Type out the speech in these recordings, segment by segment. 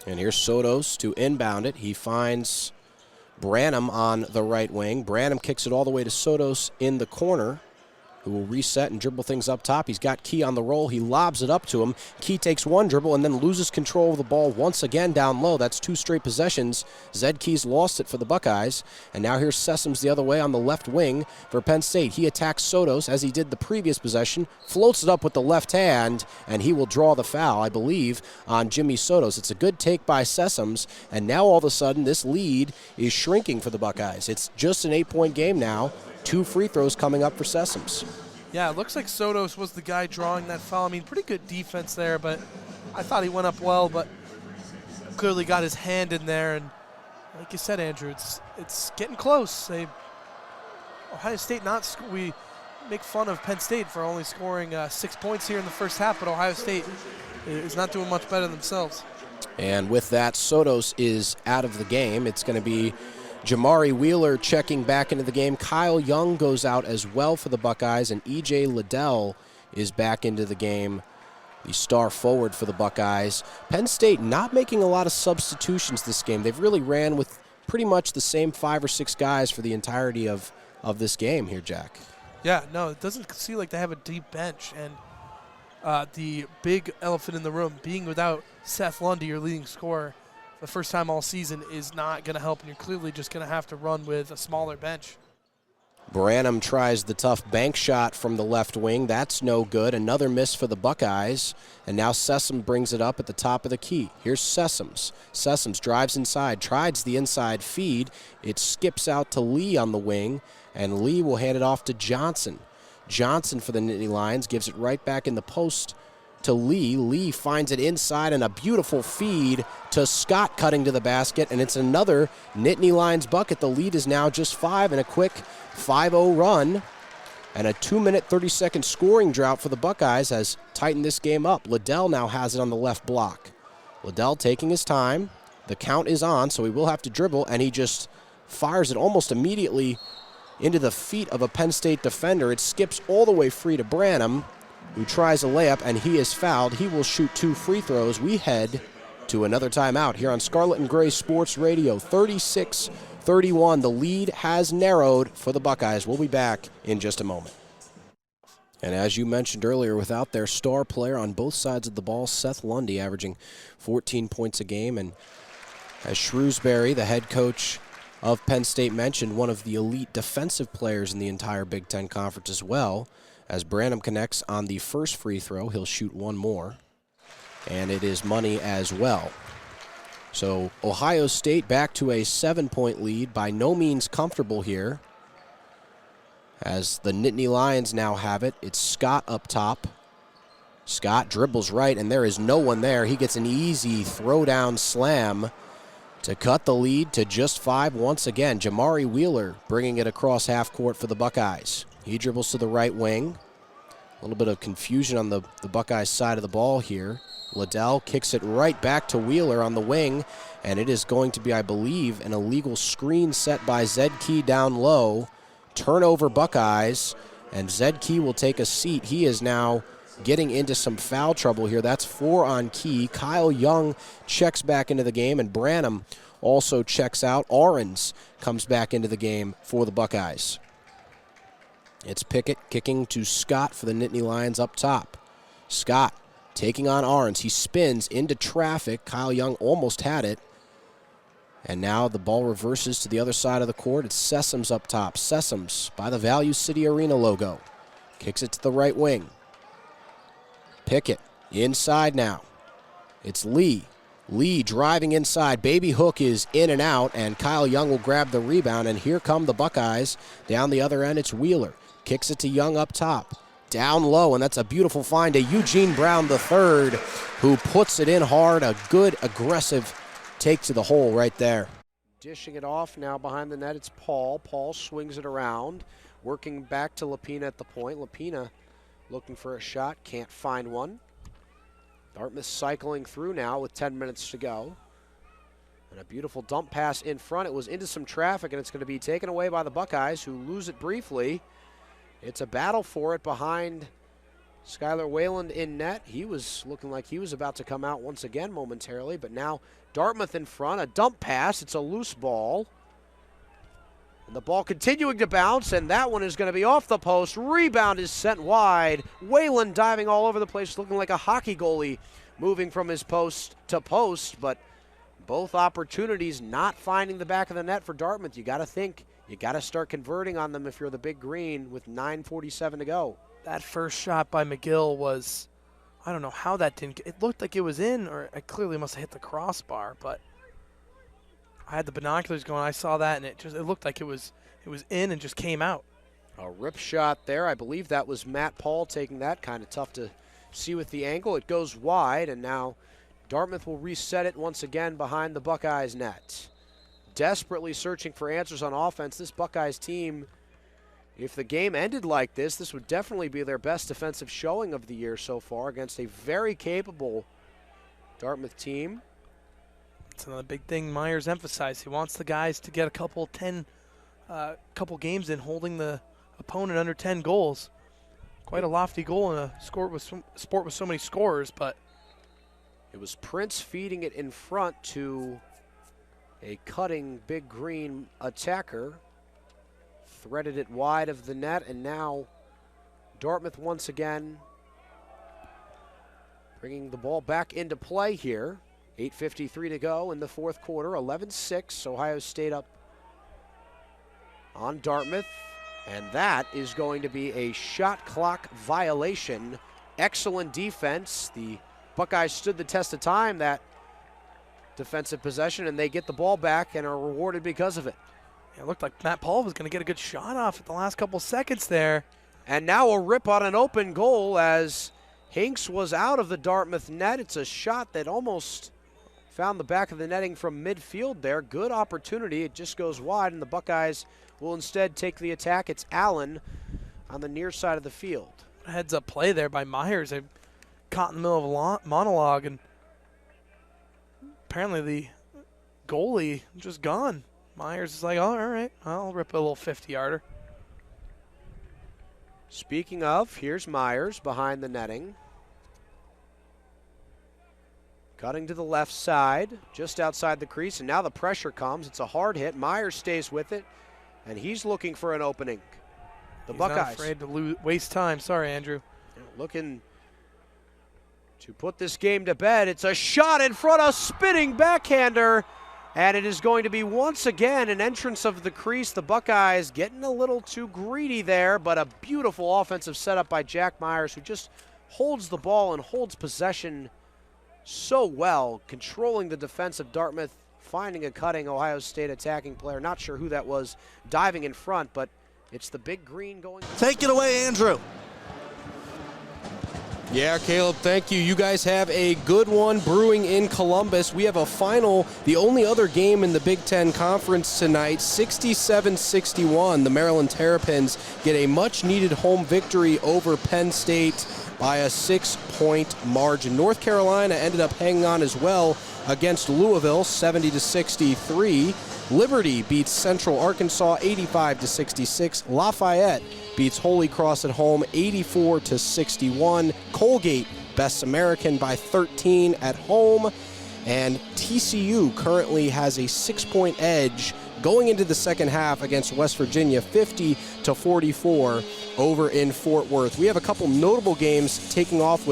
And here's Sotos to inbound it. He finds Branham on the right wing. Branham kicks it all the way to Sotos in the corner, who will reset and dribble things up top. He's got Key on the roll. He lobs it up to him. Key takes one dribble and then loses control of the ball once again down low. That's 2 straight possessions. Zed Key's lost it for the Buckeyes. And now here's Sessoms the other way on the left wing for Penn State. He attacks Sotos as he did the previous possession, floats it up with the left hand, and he will draw the foul, I believe, on Jimmy Sotos. It's a good take by Sessoms, and now all of a sudden this lead is shrinking for the Buckeyes. It's just an 8-point game now. 2 free throws coming up for Sessoms. Yeah, it looks like Sotos was the guy drawing that foul. I mean, pretty good defense there, but I thought he went up well, but clearly got his hand in there. And like you said, Andrew, it's getting close. Ohio State we make fun of Penn State for only scoring 6 points here in the first half, but Ohio State is not doing much better themselves. And with that, Sotos is out of the game. It's going to be Jamari Wheeler checking back into the game. Kyle Young goes out as well for the Buckeyes, and E.J. Liddell is back into the game, the star forward for the Buckeyes. Penn State not making a lot of substitutions this game. They've really ran with pretty much the same 5 or 6 guys for the entirety of this game here, Jack. Yeah, no, it doesn't seem like they have a deep bench, and the big elephant in the room, being without Seth Lundy, your leading scorer, the first time all season, is not going to help, and you're clearly just going to have to run with a smaller bench. Branham tries the tough bank shot from the left wing. That's no good. Another miss for the Buckeyes. And now Sessom brings it up at the top of the key. Here's Sessoms. Sessoms drives inside, tries the inside feed. It skips out to Lee on the wing, and Lee will hand it off to Johnson. Johnson for the Nittany Lions gives it right back in the post to Lee. Lee finds it inside, and a beautiful feed to Scott cutting to the basket, and it's another Nittany Lions bucket. The lead is now just 5 in a quick 5-0 run, and a 2-minute, 30-second scoring drought for the Buckeyes has tightened this game up. Liddell now has it on the left block. Liddell taking his time. The count is on, so he will have to dribble, and he just fires it almost immediately into the feet of a Penn State defender. It skips all the way free to Branham, who tries a layup, and he is fouled. He will shoot 2 free throws. We head to another timeout here on Scarlet and Gray Sports Radio. 36-31. The lead has narrowed for the Buckeyes. We'll be back in just a moment. And as you mentioned earlier, without their star player on both sides of the ball, Seth Lundy averaging 14 points a game, and as Shrewsbury, the head coach of Penn State, mentioned, one of the elite defensive players in the entire Big Ten Conference as well. As Branham connects on the first free throw, he'll shoot one more, and it is money as well. So Ohio State back to a 7-point lead, by no means comfortable here. As the Nittany Lions now have it, it's Scott up top. Scott dribbles right, and there is no one there. He gets an easy throwdown slam to cut the lead to just 5 once again. Jamari Wheeler bringing it across half court for the Buckeyes. He dribbles to the right wing. A little bit of confusion on the Buckeyes side of the ball here. Liddell kicks it right back to Wheeler on the wing, and it is going to be, I believe, an illegal screen set by Zed Key down low. Turnover Buckeyes, and Zed Key will take a seat. He is now getting into some foul trouble here. That's 4 on Key. Kyle Young checks back into the game, and Branham also checks out. Ahrens comes back into the game for the Buckeyes. It's Pickett kicking to Scott for the Nittany Lions up top. Scott taking on Ahrens. He spins into traffic. Kyle Young almost had it. And now the ball reverses to the other side of the court. It's Sessoms up top. Sessoms by the Value City Arena logo. Kicks it to the right wing. Pickett inside now. It's Lee. Lee driving inside. Baby Hook is in and out, and Kyle Young will grab the rebound, and here come the Buckeyes. Down the other end, it's Wheeler. Kicks it to Young up top. Down low, and that's a beautiful find to Eugene Brown III, who puts it in hard. A good, aggressive take to the hole right there. Dishing it off now behind the net, it's Paul. Paul swings it around, working back to Lapina at the point. Lapina looking for a shot, can't find one. Dartmouth cycling through now with 10 minutes to go. And a beautiful dump pass in front. It was into some traffic, and it's going to be taken away by the Buckeyes, who lose it briefly. It's a battle for it behind Skylar Wayland in net. He was looking like he was about to come out once again momentarily, but now Dartmouth in front. A dump pass. It's a loose ball. And the ball continuing to bounce, and that one is going to be off the post. Rebound is sent wide. Wayland diving all over the place, looking like a hockey goalie, moving from his post to post, but both opportunities not finding the back of the net for Dartmouth. You got to think. You got to start converting on them if you're the Big Green with 9:47 to go. That first shot by McGill was, I don't know how that didn't, it looked like it was in, or it clearly must have hit the crossbar, but I had the binoculars going, I saw that, and it looked like it was in and just came out. A rip shot there. I believe that was Matt Paul taking that. Kind of tough to see with the angle. It goes wide, and now Dartmouth will reset it once again behind the Buckeyes net. Desperately searching for answers on offense. This Buckeyes team, if the game ended like this would definitely be their best defensive showing of the year so far against a very capable Dartmouth team. That's another big thing Myers emphasized. He wants the guys to get a couple games in holding the opponent under 10 goals. Quite a lofty goal in a sport with so many scorers, but it was Prince feeding it in front to a cutting Big Green attacker. Threaded it wide of the net, and now Dartmouth once again bringing the ball back into play here. 8:53 to go in the fourth quarter, 11-6, Ohio State up on Dartmouth, and that is going to be a shot clock violation. Excellent defense. The Buckeyes stood the test of time, that defensive possession, and they get the ball back and are rewarded because of it. It looked like Matt Paul was going to get a good shot off at the last couple seconds there. And now a rip on an open goal as Hinks was out of the Dartmouth net. It's a shot that almost found the back of the netting from midfield there. Good opportunity. It just goes wide, and the Buckeyes will instead take the attack. It's Allen on the near side of the field. Heads-up play there by Myers. They caught in the middle of a monologue, and apparently the goalie just gone. Myers is like, oh, all right, I'll rip a little 50-yarder. Speaking of, here's Myers behind the netting. Cutting to the left side, just outside the crease, and now the pressure comes. It's a hard hit. Myers stays with it, and he's looking for an opening. The Buckeyes. Not afraid to waste time. Sorry, Andrew. Looking to put this game to bed. It's a shot in front, a spinning backhander. And it is going to be once again an entrance of the crease. The Buckeyes getting a little too greedy there, but a beautiful offensive setup by Jack Myers, who just holds the ball and holds possession so well, controlling the defense of Dartmouth, finding a cutting Ohio State attacking player. Not sure who that was diving in front, but it's the Big Green going. Take it away, Andrew. Yeah, Caleb, thank you. You guys have a good one brewing in Columbus. We have a final, the only other game in the Big Ten Conference tonight, 67-61. The Maryland Terrapins get a much-needed home victory over Penn State by a 6-point margin. North Carolina ended up hanging on as well against Louisville, 70-63. Liberty beats Central Arkansas 85-66. Lafayette beats Holy Cross at home 84-61. Colgate bests American by 13 at home. And TCU currently has a 6-point edge going into the second half against West Virginia, 50-44 over in Fort Worth. We have a couple notable games tipping off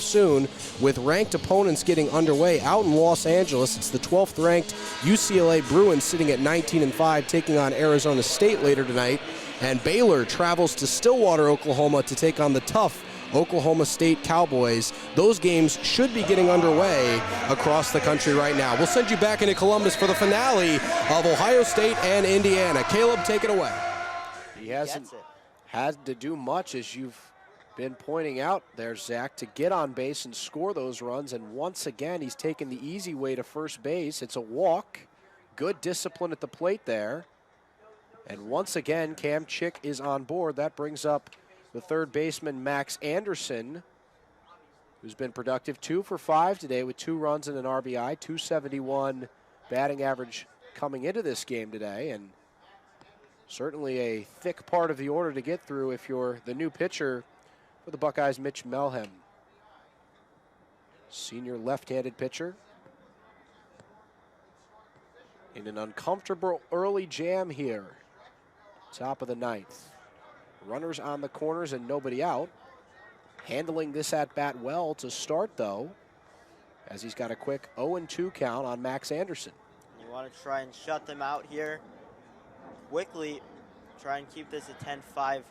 soon with ranked opponents getting underway out in Los Angeles. It's the 12th ranked UCLA Bruins sitting at 19-5 taking on Arizona State later tonight. And Baylor travels to Stillwater, Oklahoma to take on the tough Oklahoma State Cowboys. Those games should be getting underway across the country right now. We'll send you back into Columbus for the finale of Ohio State and Indiana. Caleb, take it away. He hasn't had to do much, as you've been pointing out there, Zach, to get on base and score those runs. And once again, he's taken the easy way to first base. It's a walk. Good discipline at the plate there. And once again, Cam Chick is on board. That brings up the third baseman, Max Anderson, who's been productive, 2 for 5 today with 2 runs and an RBI, 271 batting average coming into this game today, and certainly a thick part of the order to get through if you're the new pitcher for the Buckeyes, Mitch Melhem. Senior left-handed pitcher. In an uncomfortable early jam here. Top of the ninth. Runners on the corners and nobody out. Handling this at-bat well to start, though, as he's got a quick 0-2 count on Max Anderson. You want to try and shut them out here quickly. Try and keep this a 10-5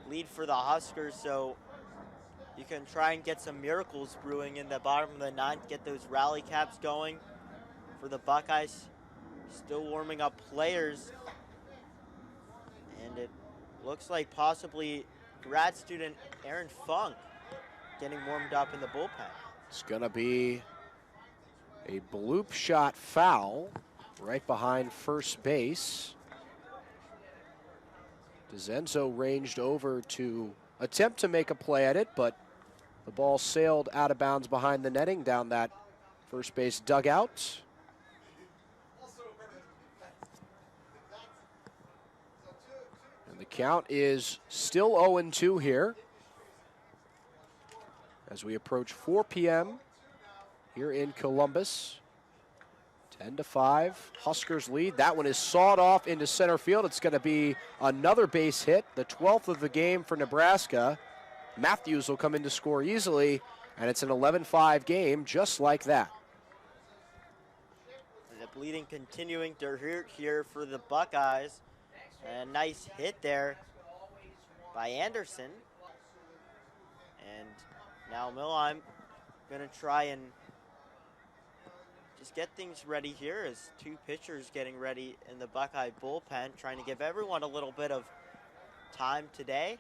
lead for the Huskers, so you can try and get some miracles brewing in the bottom of the ninth, get those rally caps going for the Buckeyes. Still warming up players, and it looks like possibly grad student Aaron Funk getting warmed up in the bullpen. It's going to be a bloop shot foul right behind first base. DeZenzo ranged over to attempt to make a play at it, but the ball sailed out of bounds behind the netting down that first base dugout. And the count is still 0-2 here as we approach 4 p.m. here in Columbus. 10-5, Huskers lead. That one is sawed off into center field. It's going to be another base hit, the 12th of the game for Nebraska. Matthews will come in to score easily, and it's an 11-5 game just like that. The bleeding continuing to hurt here for the Buckeyes. A nice hit there by Anderson. And now Milheim going to try and just get things ready here as two pitchers getting ready in the Buckeye bullpen, trying to give everyone a little bit of time today.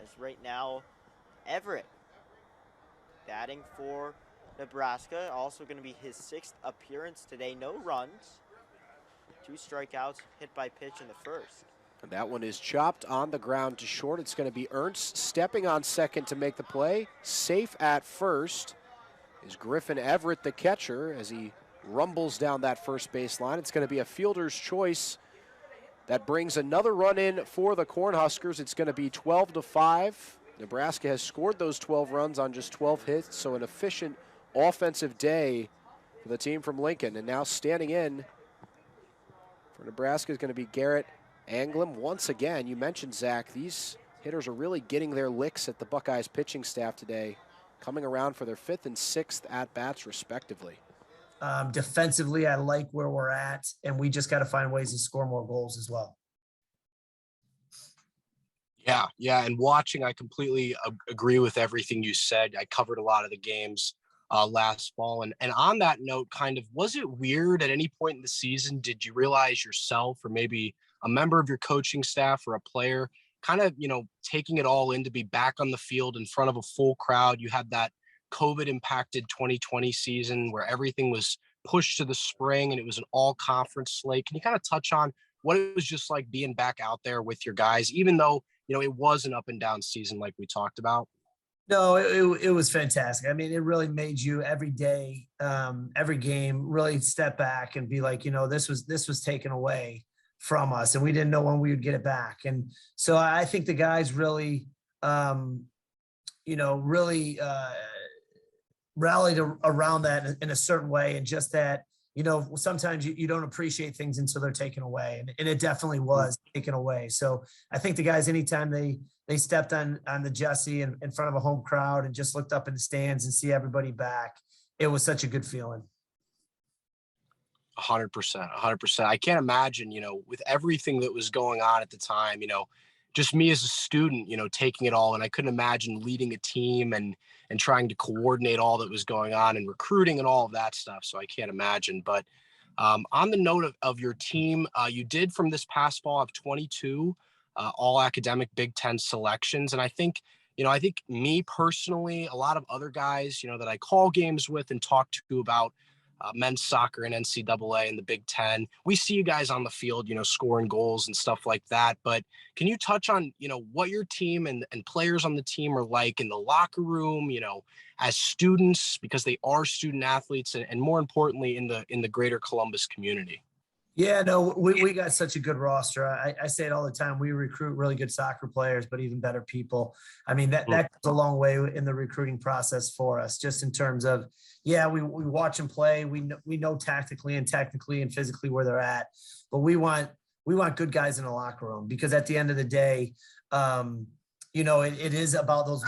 As right now, Everett batting for Nebraska, also going to be his 6th appearance today. No runs, 2 strikeouts, hit by pitch in the first. And that one is chopped on the ground to short. It's going to be Ernst stepping on second to make the play. Safe at first is Griffin Everett, the catcher, as he rumbles down that first baseline. It's going to be a fielder's choice that brings another run in for the Cornhuskers. It's going to be 12-5. Nebraska has scored those 12 runs on just 12 hits, so an efficient offensive day for the team from Lincoln. And now standing in for Nebraska is going to be Garrett Anglem. Once again, you mentioned, Zach, these hitters are really getting their licks at the Buckeyes pitching staff today, coming around for their 5th and 6th at-bats respectively. Defensively, I like where we're at, and we just got to find ways to score more goals as well. Yeah, and watching, I completely agree with everything you said. I covered a lot of the games last fall, and on that note, kind of, was it weird at any point in the season, did you realize yourself or maybe a member of your coaching staff or a player kind of, taking it all in to be back on the field in front of a full crowd? You had that COVID-impacted 2020 season where everything was pushed to the spring and it was an all-conference slate. Can you kind of touch on what it was just like being back out there with your guys, even though, it was an up-and-down season like we talked about? No, it was fantastic. I mean, it really made you every day, every game, really step back and be like, this was taken away from us, and we didn't know when we would get it back. And so I think the guys really, rallied around that in a certain way, and just that, sometimes you don't appreciate things until they're taken away, and it definitely was taken away. So I think the guys, anytime they stepped on the Jesse in front of a home crowd and just looked up in the stands and see everybody back, it was such a good feeling. 100%. I can't imagine, with everything that was going on at the time, just me as a student, taking it all. And I couldn't imagine leading a team and trying to coordinate all that was going on and recruiting and all of that stuff. So I can't imagine. But on the note of your team, you did from this past fall have 22 all academic Big Ten selections. And I think me personally, a lot of other guys, that I call games with and talk to about men's soccer and NCAA and the Big Ten, we see you guys on the field, scoring goals and stuff like that. But can you touch on, what your team and players on the team are like in the locker room, as students, because they are student athletes, and more importantly, in the greater Columbus community? Yeah, no, we got such a good roster. I say it all the time. We recruit really good soccer players, but even better people. I mean, that goes a long way in the recruiting process for us, just in terms of, yeah, we watch them play. We know tactically and technically and physically where they're at, but we want good guys in the locker room, because at the end of the day, it is about those.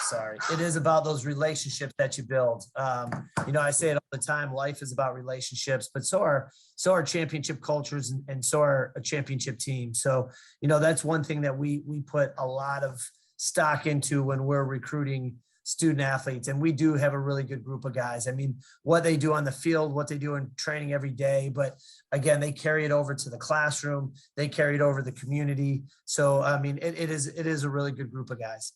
Sorry, it is about those relationships that you build. I say it all the time. Life is about relationships, but so are championship cultures, and so are a championship team. So, that's one thing that we put a lot of stock into when we're recruiting student athletes. And we do have a really good group of guys. I mean, what they do on the field, what they do in training every day, but again, they carry it over to the classroom. They carry it over the community. So, I mean, it is a really good group of guys.